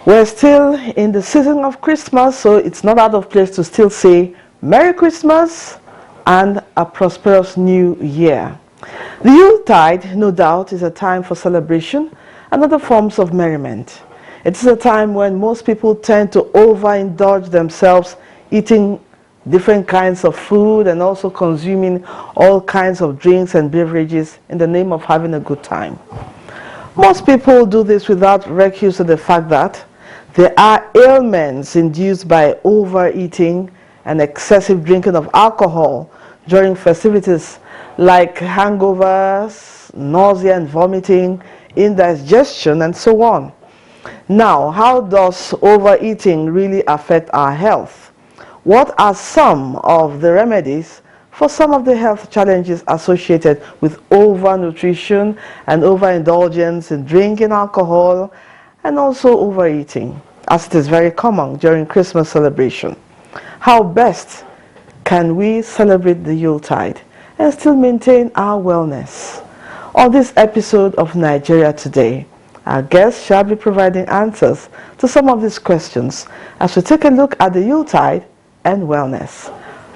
We're still in the season of Christmas, so it's not out of place to still say Merry Christmas and a prosperous New Year. The Yuletide, no doubt, is a time for celebration and other forms of merriment. It is a time when most people tend to overindulge themselves, eating different kinds of food and also consuming all kinds of drinks and beverages in the name of having a good time. Most people do this without recuse of the fact that there are ailments induced by overeating and excessive drinking of alcohol during festivities like hangovers, nausea and vomiting, indigestion, and so on. Now, how does overeating really affect our health? What are some of the remedies for some of the health challenges associated with overnutrition and overindulgence in drinking alcohol and also overeating, as it is very common during Christmas celebration? How best can we celebrate the Yuletide and still maintain our wellness? On this episode of Nigeria Today, our guests shall be providing answers to some of these questions as we take a look at the Yuletide and wellness.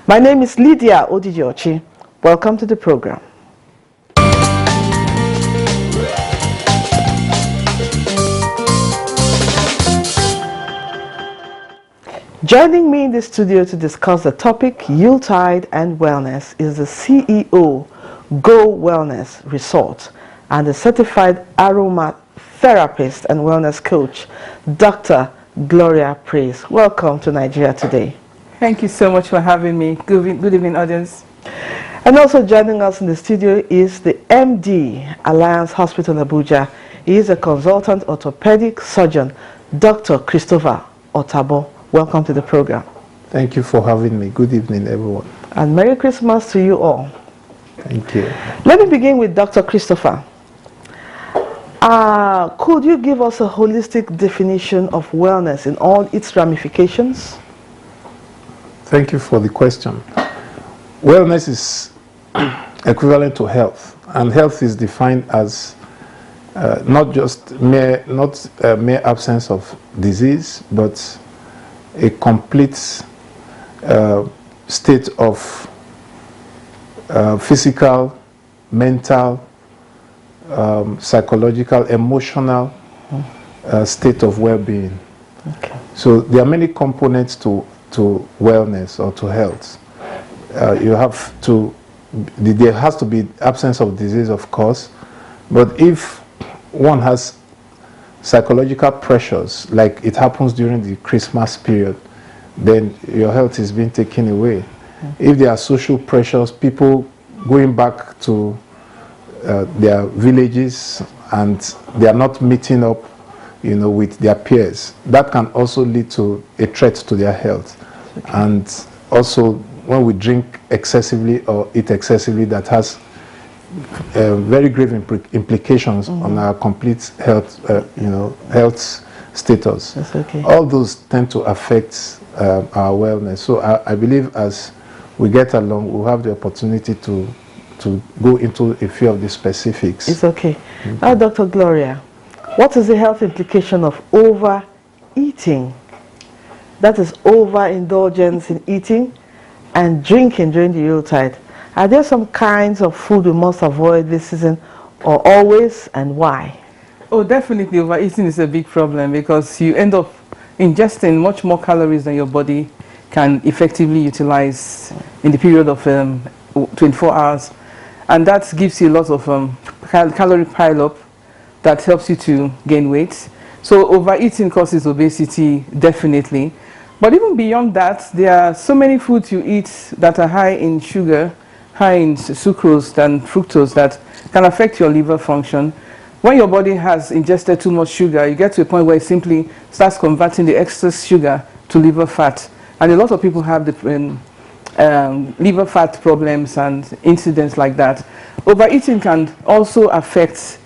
My name is Lydia Odidiochi. Welcome to the program. Joining me in the studio to discuss the topic Yuletide and wellness is the CEO, Go Wellness Resort, and the certified aromatherapist and wellness coach, Dr. Gloria Praise. Welcome to Nigeria Today. Thank you so much for having me. Good evening, audience. And also joining us in the studio is the MD, Alliance Hospital Abuja. He is a consultant orthopedic surgeon, Dr. Christopher Otabor. Welcome to the program. Thank you for having me. Good evening, everyone. And Merry Christmas to you all. Thank you. Let me begin with Dr. Christopher. Could you give us a holistic definition of wellness in all its ramifications? Thank you for the question. Wellness is equivalent to health, and health is defined as not just mere absence of disease, but a complete state of physical, mental, psychological, emotional state of well-being. Okay. So there are many components to wellness or to health. There has to be absence of disease, of course, but if one has psychological pressures, like it happens during the Christmas period, then your health is being taken away. If there are social pressures, people going back to their villages and they are not meeting up, with their peers, that can also lead to a threat to their health. Okay. And also, when we drink excessively or eat excessively, that has very grave implications on our complete health, health status. That's okay. All those tend to affect our wellness. So I believe as we get along, we'll have the opportunity to go into a few of the specifics. It's okay. Now, Dr. Gloria, what is the health implication of overeating? That is overindulgence in eating and drinking during the Yuletide. Are there some kinds of food we must avoid this season, or always, and why? Oh, definitely overeating is a big problem because you end up ingesting much more calories than your body can effectively utilize in the period of 24 hours. And that gives you a lot of calorie pile-up that helps you to gain weight. So overeating causes obesity, definitely. But even beyond that, there are so many foods you eat that are high in sugar, high in sucrose and fructose that can affect your liver function. When your body has ingested too much sugar, you get to a point where it simply starts converting the excess sugar to liver fat. And a lot of people have the liver fat problems and incidents like that. Overeating can also affect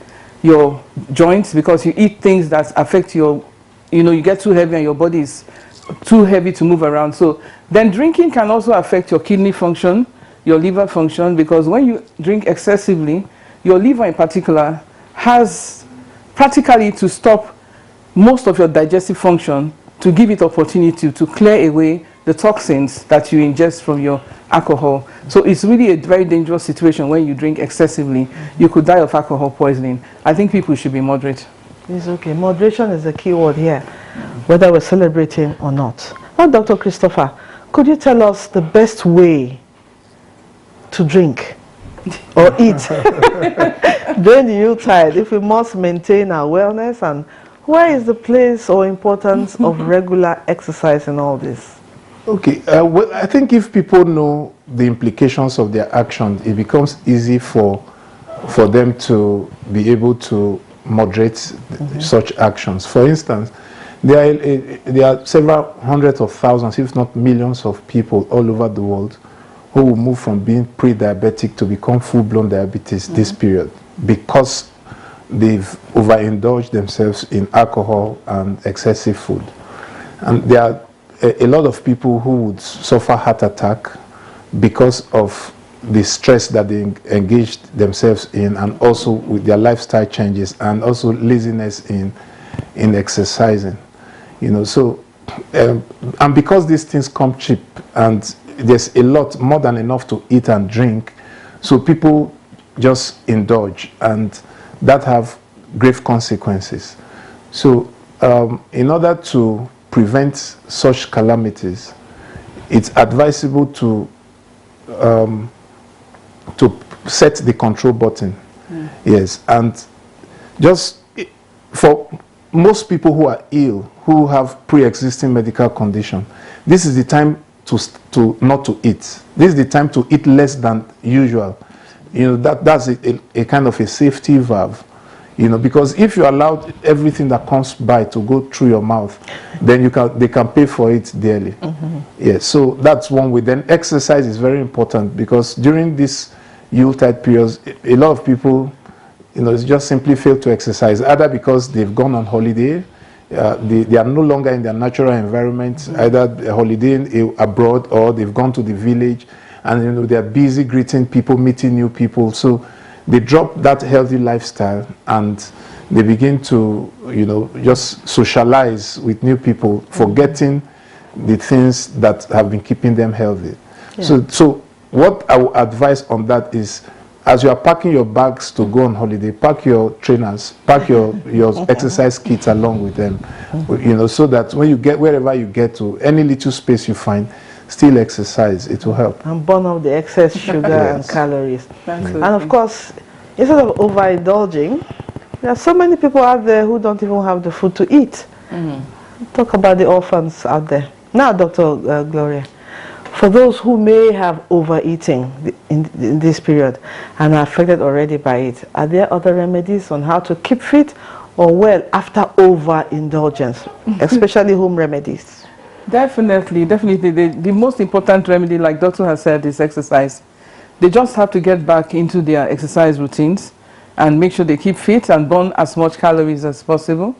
your joints because you eat things that affect your, you get too heavy and your body is too heavy to move around. So then drinking can also affect your kidney function, your liver function, because when you drink excessively, your liver in particular has practically to stop most of your digestive function to give it opportunity to clear away the toxins that you ingest from your alcohol. So it's really a very dangerous situation when you drink excessively. You could die of alcohol poisoning. I think people should be moderate. It's okay. Moderation is the key word here, whether we're celebrating or not. Now, Dr. Christopher, could you tell us the best way to drink or eat during the Yuletide if we must maintain our wellness, and where is the place or importance of regular exercise in all this? Okay, well, I think if people know the implications of their actions, it becomes easy for them to be able to moderate such actions. For instance, there are several hundreds of thousands, if not millions of people all over the world who will move from being pre-diabetic to become full-blown diabetes this period because they've overindulged themselves in alcohol and excessive food. And there are a lot of people who would suffer heart attack because of the stress that they engaged themselves in, and also with their lifestyle changes, and also laziness in exercising. So and because these things come cheap and there's a lot more than enough to eat and drink, so people just indulge, and that have grave consequences. So in order to prevent such calamities, it's advisable to set the control button. Yes, and just for most people who are ill, who have pre-existing medical condition, this is the time to not to eat. This is the time to eat less than usual. That's a kind of a safety valve. Because if you allow everything that comes by to go through your mouth, then they can pay for it dearly. Yes, so that's one way. Then exercise is very important, because during this Yuletide periods, a lot of people, just simply fail to exercise, either because they've gone on holiday, they are no longer in their natural environment, either holidaying abroad, or they've gone to the village, and they are busy greeting people, meeting new people. So they drop that healthy lifestyle and they begin to, just socialize with new people, forgetting the things that have been keeping them healthy. Yeah. So what I would advise on that is, as you are packing your bags to go on holiday, pack your trainers, pack your exercise kits along with them, so that when you get wherever you get to, any little space you find, still exercise. It will help. And burn off the excess sugar and calories. And of course, instead of overindulging, there are so many people out there who don't even have the food to eat. Talk about the orphans out there. Now, Dr. Gloria, for those who may have overeating in this period and are affected already by it, are there other remedies on how to keep fit or well after overindulgence, especially home remedies? Definitely. The most important remedy, like Doctor has said, is exercise. They just have to get back into their exercise routines and make sure they keep fit and burn as much calories as possible.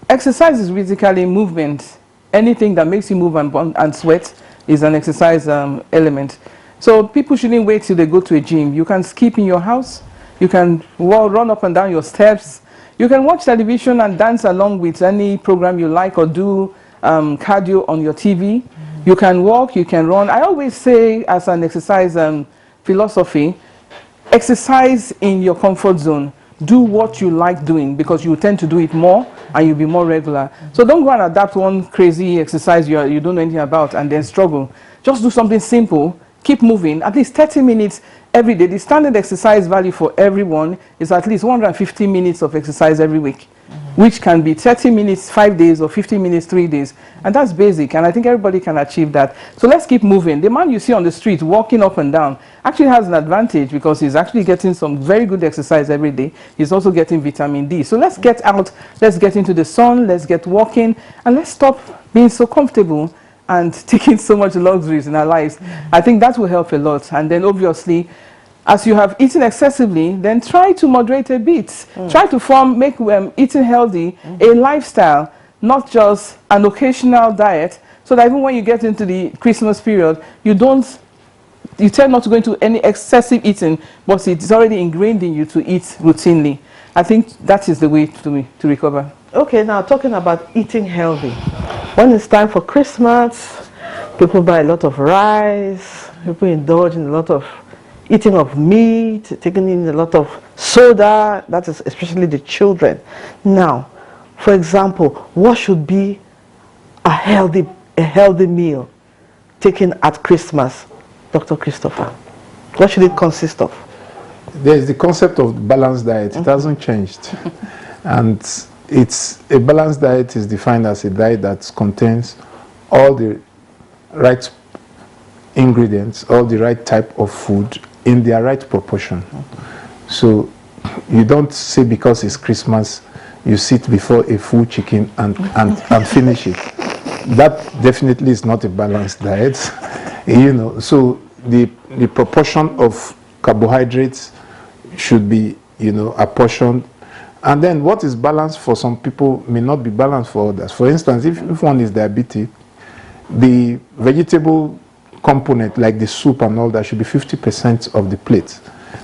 Exercise is basically movement. Anything that makes you move and burn and sweat is an exercise element. So people shouldn't wait till they go to a gym. You can skip in your house. You can run up and down your steps. You can watch television and dance along with any program you like, or do cardio on your TV. You can walk, you can run. I always say, as an exercise philosophy, exercise in your comfort zone. Do what you like doing, because you tend to do it more and you'll be more regular. So don't go and adapt one crazy exercise you don't know anything about and then struggle. Just do something simple. Keep moving, at least 30 minutes every day. The standard exercise value for everyone is at least 150 minutes of exercise every week, which can be 30 minutes 5 days or 50 minutes 3 days. And that's basic, and I think everybody can achieve that. So let's keep moving. The man you see on the street walking up and down actually has an advantage, because he's actually getting some very good exercise every day. He's also getting vitamin D. So let's get out, let's get into the sun, let's get walking, and let's stop being so comfortable and taking so much luxuries in our lives. I think that will help a lot. And then obviously, as you have eaten excessively, then try to moderate a bit. Try to make eating healthy a lifestyle, not just an occasional diet, so that even when you get into the Christmas period, you tend not to go into any excessive eating, but it's already ingrained in you to eat routinely. I think that is the way to recover. Okay, now talking about eating healthy. When it's time for Christmas, people buy a lot of rice, people indulge in a lot of eating of meat, taking in a lot of soda, that is especially the children. Now, for example, what should be a healthy meal taken at Christmas, Dr. Christopher? What should it consist of? There's the concept of balanced diet. It hasn't changed. And a balanced diet is defined as a diet that contains all the right ingredients, all the right type of food in their right proportion. So you don't say because it's Christmas, you sit before a full chicken and finish it. That definitely is not a balanced diet. So the proportion of carbohydrates should be, apportioned. And then what is balanced for some people may not be balanced for others. For instance, if one is diabetic, the vegetable component, like the soup and all that, should be 50% of the plate.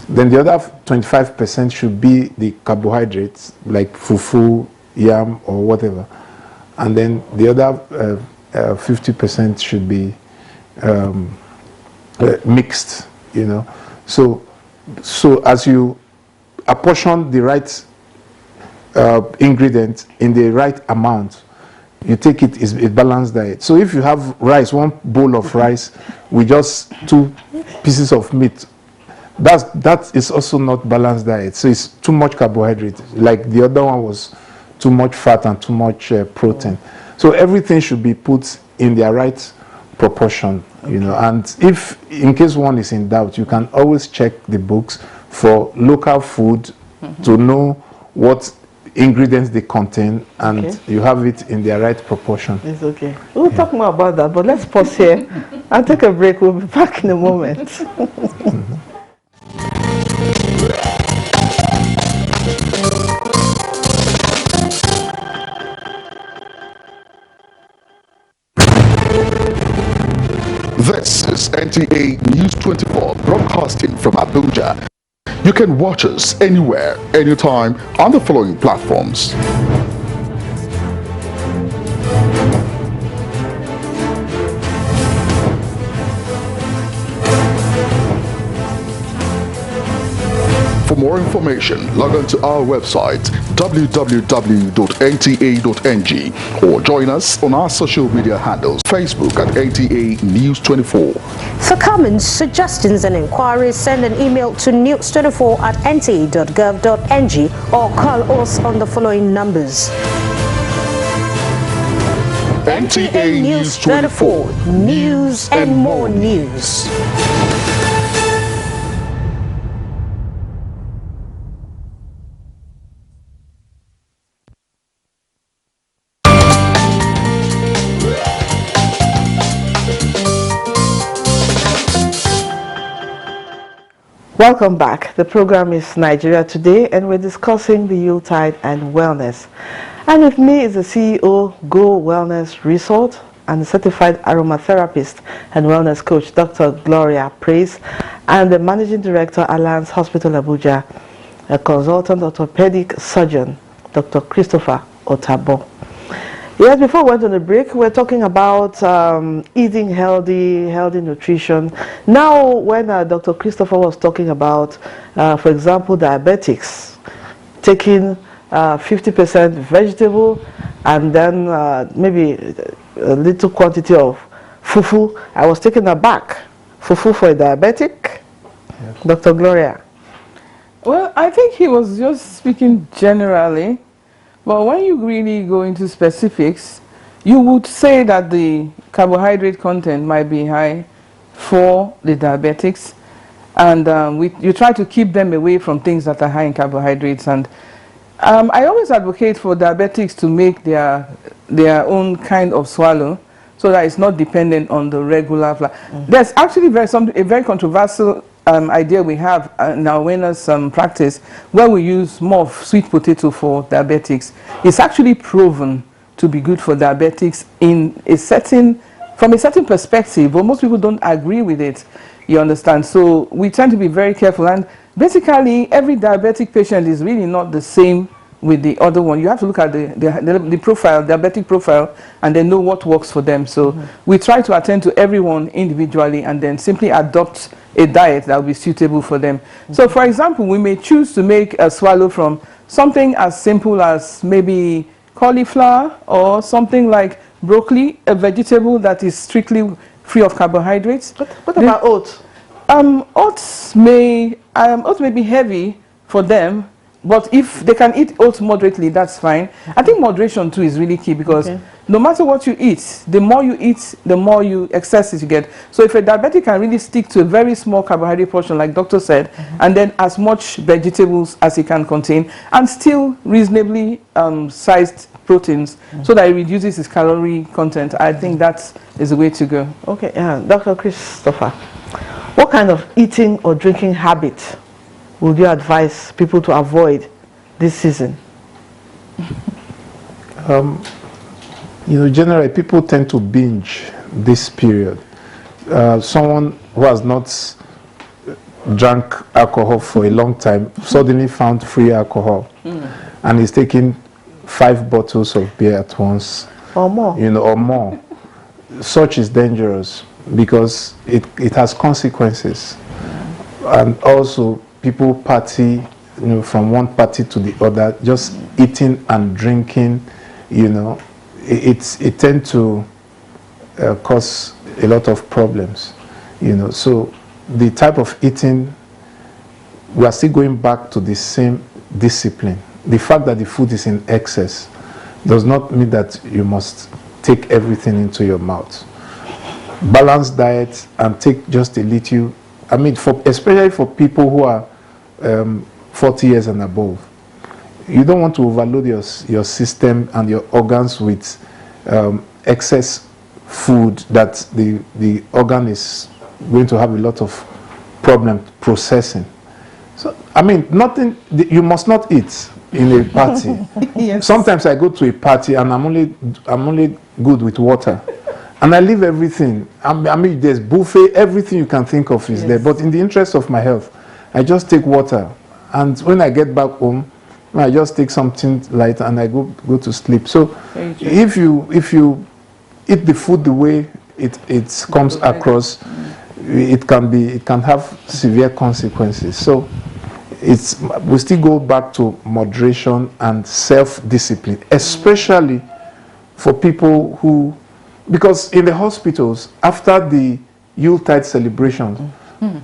Then the other 25% should be the carbohydrates, like fufu, yam, or whatever. And then the other 50% should be mixed, So as you apportion the right ingredient in the right amount, you take it is a balanced diet. So if you have rice, one bowl of rice with just 2 pieces of meat, that is also not balanced diet. So it's too much carbohydrate. Like the other one was too much fat and too much protein. So everything should be put in their right proportion, And if, in case one is in doubt, you can always check the books for local food to know what ingredients they contain, and you have it in their right proportion. It's okay. We'll talk more about that, but let's pause here and take a break. We'll be back in a moment. This is NTA News 24 broadcasting from Abuja. You can watch us anywhere, anytime on the following platforms. For more information, log on to our website www.nta.ng or join us on our social media handles, Facebook at NTA News 24. For comments, suggestions and inquiries, send an email to news24@nta.gov.ng or call us on the following numbers. NTA News 24, news and more news. Welcome back. The program is Nigeria Today, and we're discussing the Yuletide and wellness. And with me is the CEO, Go Wellness Resort, and the certified aromatherapist and wellness coach, Dr. Gloria Praise, and the managing director, Alliance Hospital Abuja, a consultant orthopedic surgeon, Dr. Christopher Otabor. Yes, before we went on the break, we're talking about eating healthy nutrition. Now, when Dr. Christopher was talking about, for example, diabetics, taking 50% vegetable and then maybe a little quantity of fufu, I was taken aback. Fufu for a diabetic? Yes. Dr. Gloria? Well, I think he was just speaking generally. But when you really go into specifics, you would say that the carbohydrate content might be high for the diabetics, and you try to keep them away from things that are high in carbohydrates. And I always advocate for diabetics to make their own kind of swallow, so that it's not dependent on the regular flour. There's actually a very controversial idea we have in our wellness practice, where we use more of sweet potato for diabetics. It's actually proven to be good for diabetics from a certain perspective, but most people don't agree with it, you understand. So we tend to be very careful, and basically every diabetic patient is really not the same with the other one. You have to look at the profile, diabetic profile, and then know what works for them. So we try to attend to everyone individually and then simply adopt a diet that will be suitable for them. So for example, we may choose to make a swallow from something as simple as maybe cauliflower or something like broccoli, a vegetable that is strictly free of carbohydrates. What about oats? Oats may be heavy for them, but if they can eat oats moderately, that's fine. I think moderation too is really key, because no matter what you eat, the more you eat, the more excesses you get. So if a diabetic can really stick to a very small carbohydrate portion, like doctor said, and then as much vegetables as it can contain, and still reasonably sized proteins, so that it reduces its calorie content, I think that is the way to go. Okay, Dr. Christopher, what kind of eating or drinking habit would you advise people to avoid this season? Generally, people tend to binge this period. Someone who has not drank alcohol for a long time suddenly found free alcohol and is taking 5 bottles of beer at once. Or more. Or more. Such is dangerous because it has consequences. And also, people party, from one party to the other, just eating and drinking, it tends to cause a lot of problems, So the type of eating, we are still going back to the same discipline. The fact that the food is in excess does not mean that you must take everything into your mouth. Balanced diet and take just a little. I mean, especially for people who are 40 years and above, you don't want to overload your system and your organs with excess food that the organ is going to have a lot of problem processing. So, I mean, nothing, you must not eat in a party. Yes. Sometimes I go to a party and I'm only good with water. And I leave everything. I mean, there's buffet, everything you can think of is there. But in the interest of my health, I just take water. And when I get back home, I just take something light and I go to sleep. So if you eat the food the way it comes across, it can have severe consequences. So we still go back to moderation and self-discipline, especially for people who, because in the hospitals, after the Yuletide celebration,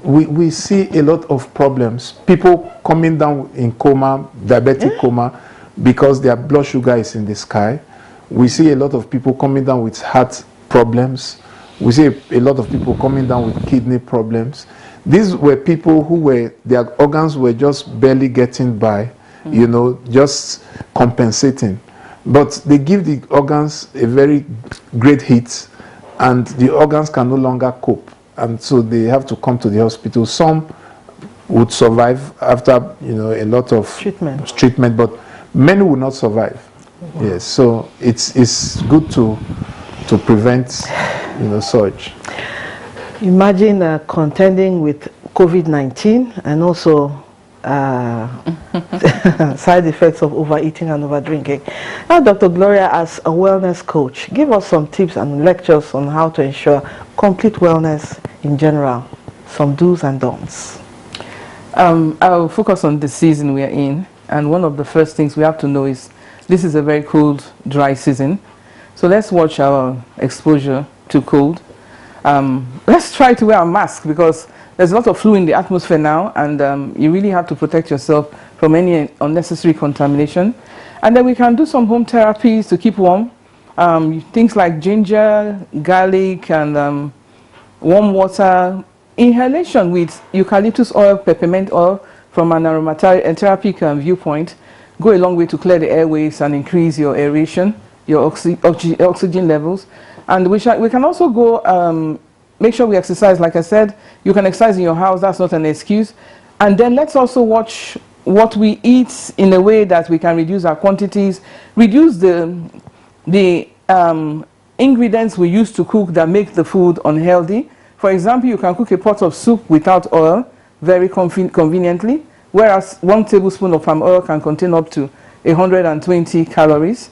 we see a lot of problems. People coming down in coma, diabetic coma, because their blood sugar is in the sky. We see a lot of people coming down with heart problems. We see a lot of people coming down with kidney problems. These were people who their organs were just barely getting by, just compensating. But they give the organs a very great hit, and the organs can no longer cope. And so they have to come to the hospital. Some would survive after a lot of treatment, but many will not survive. Wow. Yes, so it's good to prevent such. Imagine contending with COVID-19 and also side effects of overeating and overdrinking. Now, Dr. Gloria, as a wellness coach, give us some tips and lectures on how to ensure complete wellness in general, some do's and don'ts. I'll focus on the season we are in, and one of the first things we have to know is this is a very cold, dry season. So let's watch our exposure to cold. Let's try to wear a mask, because there's a lot of flu in the atmosphere now, and you really have to protect yourself from any unnecessary contamination. And then we can do some home therapies to keep warm. Things like ginger, garlic, and warm water. Inhalation with eucalyptus oil, peppermint oil from an aromatherapy viewpoint go a long way to clear the airways and increase your aeration, your oxygen levels. And we can also go make sure we exercise. Like I said, you can exercise in your house. That's not an excuse. And then let's also watch what we eat in a way that we can reduce our quantities, reduce the ingredients we use to cook that make the food unhealthy. For example, you can cook a pot of soup without oil very conveniently, whereas 1 tablespoon of palm oil can contain up to 120 calories.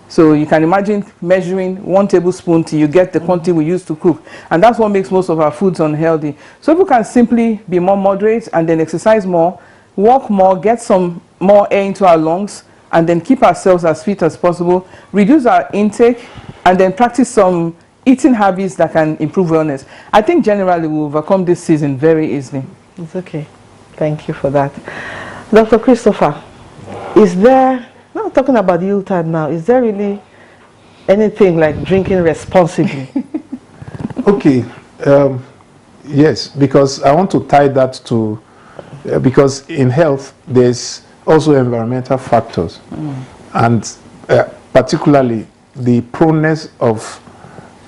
So you can imagine measuring 1 tablespoon till you get the quantity we use to cook. And that's what makes most of our foods unhealthy. So people can simply be more moderate and then exercise more, walk more, get some more air into our lungs, and then keep ourselves as fit as possible, reduce our intake, and then practice some eating habits that can improve wellness. I think generally we'll overcome this season very easily. It's okay. Thank you for that. Dr. Christopher, is there, now talking about Yuletide now, is there really anything like drinking responsibly? Okay, yes, because I want to tie that to, because in health, there's also environmental factors, and particularly the proneness of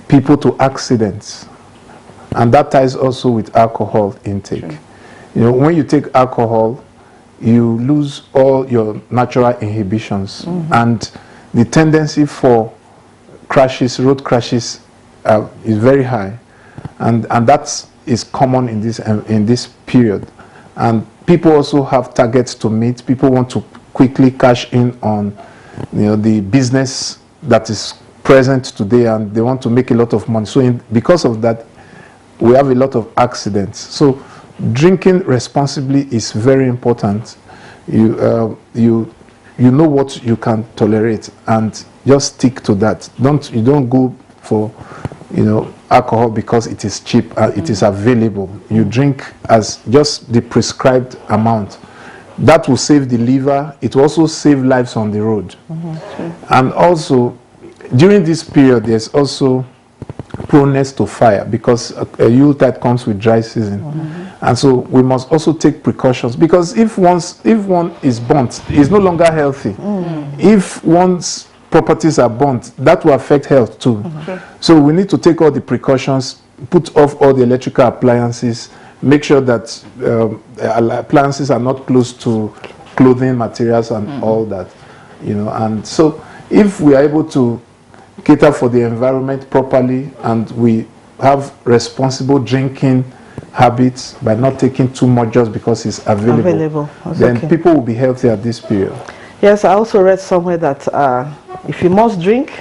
people to accidents, and that ties also with alcohol intake. Sure. You know, when you take alcohol, you lose all your natural inhibitions, and the tendency for crashes, road crashes, is very high, and that is common in this period. And people also have targets to meet. People want to quickly cash in on, the business that is present today, and they want to make a lot of money. So because of that, we have a lot of accidents. So drinking responsibly is very important. You know what you can tolerate, and just stick to that. You don't go for alcohol because it is cheap, it is available. You drink as just the prescribed amount. That will save the liver. It will also save lives on the road. And also during this period, there's also proneness to fire, because a Yuletide comes with dry season, and so we must also take precautions, because if one is burnt, it's no longer healthy. If one's properties are burnt, that will affect health too. So we need to take all the precautions, put off all the electrical appliances, make sure that appliances are not close to clothing materials and all that, and so if we are able to cater for the environment properly, and we have responsible drinking habits by not taking too much just because it's available. Then people will be healthy at this period. Yes, I also read somewhere that if you must drink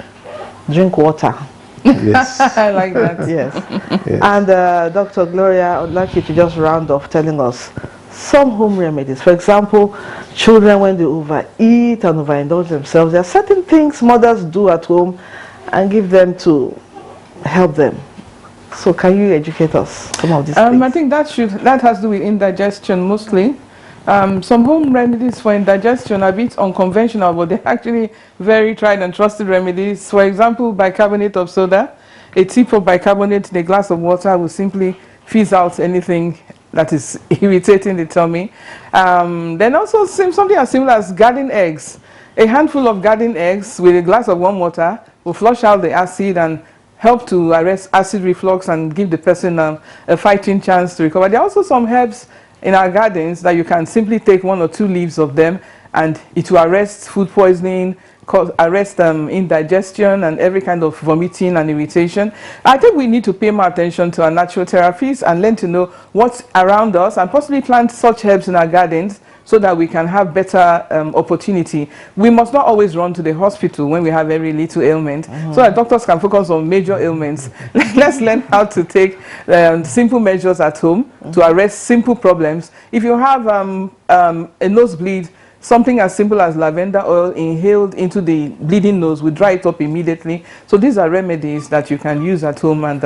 water. Yes. I like that. Yes. And Dr. Gloria, I would like you to just round off telling us some home remedies. For example, children, when they overeat and overindulge themselves, there are certain things mothers do at home and give them to help them. So can you educate us some of these things? I think that has to do with indigestion mostly. Some home remedies for indigestion are a bit unconventional, but they're actually very tried and trusted remedies. For example, bicarbonate of soda. A tip of bicarbonate in a glass of water will simply fizz out anything that is irritating the tummy. Then also something as simple as garden eggs. A handful of garden eggs with a glass of warm water will flush out the acid and help to arrest acid reflux and give the person a fighting chance to recover. There are also some herbs in our gardens that you can simply take 1 or 2 leaves of them, and it will arrest food poisoning, arrest indigestion and every kind of vomiting and irritation. I think we need to pay more attention to our natural therapies and learn to know what's around us, and possibly plant such herbs in our gardens so that we can have better opportunity. We must not always run to the hospital when we have very little ailment, so that doctors can focus on major ailments. Let's learn how to take simple measures at home to arrest simple problems. If you have a nosebleed, something as simple as lavender oil inhaled into the bleeding nose will dry it up immediately. So these are remedies that you can use at home and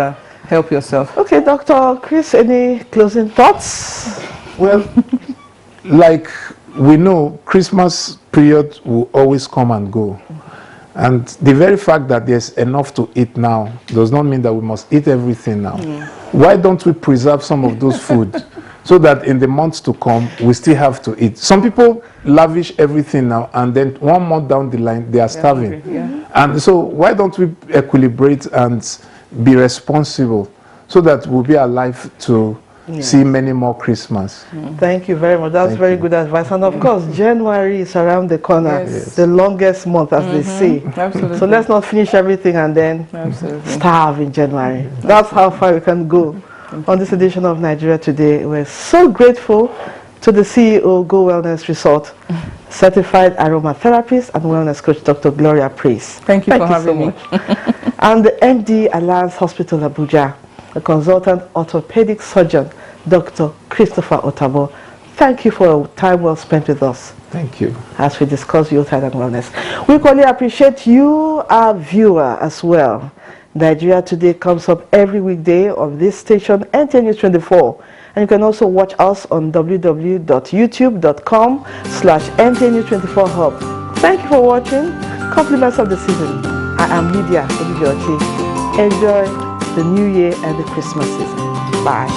help yourself. Okay, Dr. Chris, any closing thoughts? Well, like we know, Christmas period will always come and go. And the very fact that there's enough to eat now does not mean that we must eat everything now. Why don't we preserve some of those food so that in the months to come, we still have to eat? Some people lavish everything now, and then 1 month down the line, they are starving. And so why don't we equilibrate and be responsible so that we'll be alive to see many more Christmas. Thank you very much. That's very good advice. And of course, January is around the corner, the longest month, as they say. Absolutely. So let's not finish everything and then starve in January. That's how far we can go. On this edition of Nigeria Today, we're so grateful to the CEO, Go Wellness Resort. certified aromatherapist and wellness coach, Dr. Gloria Praise. Thank you for having me. And the MD Alliance Hospital Abuja, the consultant orthopedic surgeon, Dr. Christopher Otabor. Thank you for a time well spent with us. Thank you. As we discuss Yuletide and wellness. We equally appreciate you, our viewer, as well. Nigeria Today comes up every weekday on this station, NTN News 24. And you can also watch us on www.youtube.com/NTN News 24 Hub. Thank you for watching. Compliments of the season. I am Lydia Olujochi. Enjoy the New Year and the Christmas season. Bye.